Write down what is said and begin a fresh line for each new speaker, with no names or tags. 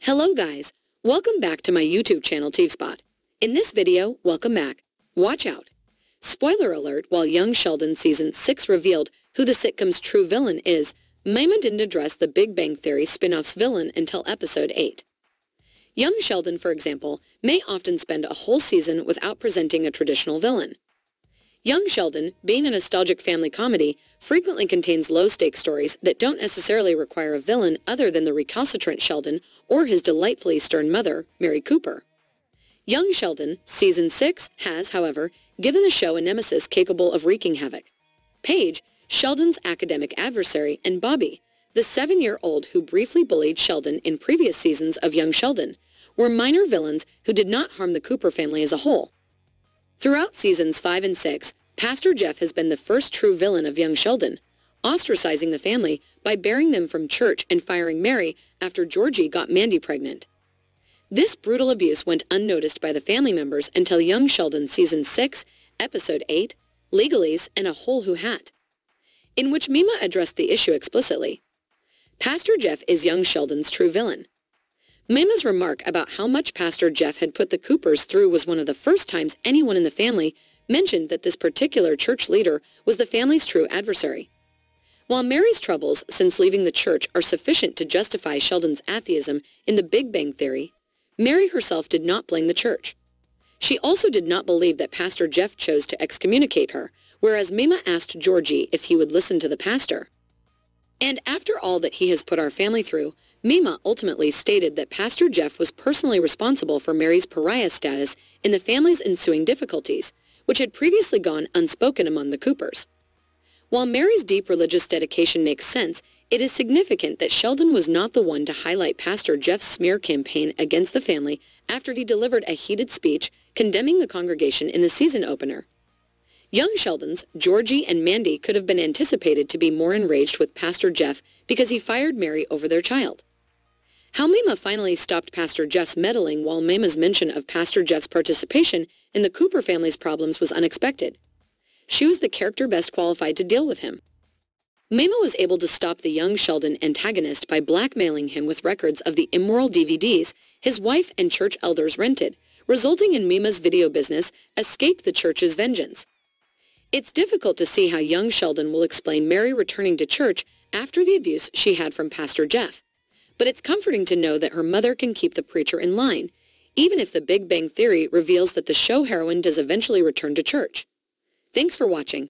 Hello guys, welcome back to my YouTube channel 6’s. In this video, welcome back. Watch out. Spoiler alert, while Young Sheldon Season 6 revealed who the sitcom's true villain is, Mima didn't address the Big Bang Theory spin-off's villain until episode 8. Young Sheldon, for example, may often spend a whole season without presenting a traditional villain. Young Sheldon, being a nostalgic family comedy, frequently contains low-stakes stories that don't necessarily require a villain other than the recalcitrant Sheldon or his delightfully stern mother, Mary Cooper. Young Sheldon, Season 6, has, however, given the show a nemesis capable of wreaking havoc. Paige, Sheldon's academic adversary, and Bobby, the 7-year-old who briefly bullied Sheldon in previous seasons of Young Sheldon, were minor villains who did not harm the Cooper family as a whole. Throughout Seasons 5 and 6, Pastor Jeff has been the first true villain of Young Sheldon, ostracizing the family by barring them from church and firing Mary after Georgie got Mandy pregnant. This brutal abuse went unnoticed by the family members until Young Sheldon Season 6, Episode 8, Legalese and a Whole Who Hat, in which Mima addressed the issue explicitly. Pastor Jeff is Young Sheldon's true villain. Mima's remark about how much Pastor Jeff had put the Coopers through was one of the first times anyone in the family mentioned that this particular church leader was the family's true adversary. While Mary's troubles since leaving the church are sufficient to justify Sheldon's atheism in the Big Bang Theory, Mary herself did not blame the church. She also did not believe that Pastor Jeff chose to excommunicate her, whereas Mima asked Georgie if he would listen to the pastor. And after all that he has put our family through, Mima ultimately stated that Pastor Jeff was personally responsible for Mary's pariah status in the family's ensuing difficulties, which had previously gone unspoken among the Coopers. While Mary's deep religious dedication makes sense, it is significant that Sheldon was not the one to highlight Pastor Jeff's smear campaign against the family after he delivered a heated speech condemning the congregation in the season opener. Young Sheldon's Georgie and Mandy could have been anticipated to be more enraged with Pastor Jeff because he fired Mary over their child. How Mima finally stopped Pastor Jeff's meddling while Mima's mention of Pastor Jeff's participation in the Cooper family's problems was unexpected. She was the character best qualified to deal with him. Mima was able to stop the Young Sheldon antagonist by blackmailing him with records of the immoral DVDs his wife and church elders rented, resulting in Mima's video business escaped the church's vengeance. It's difficult to see how Young Sheldon will explain Mary returning to church after the abuse she had from Pastor Jeff. But it's comforting to know that her mother can keep the preacher in line, even if the Big Bang Theory reveals that the show heroine does eventually return to church. Thanks for watching.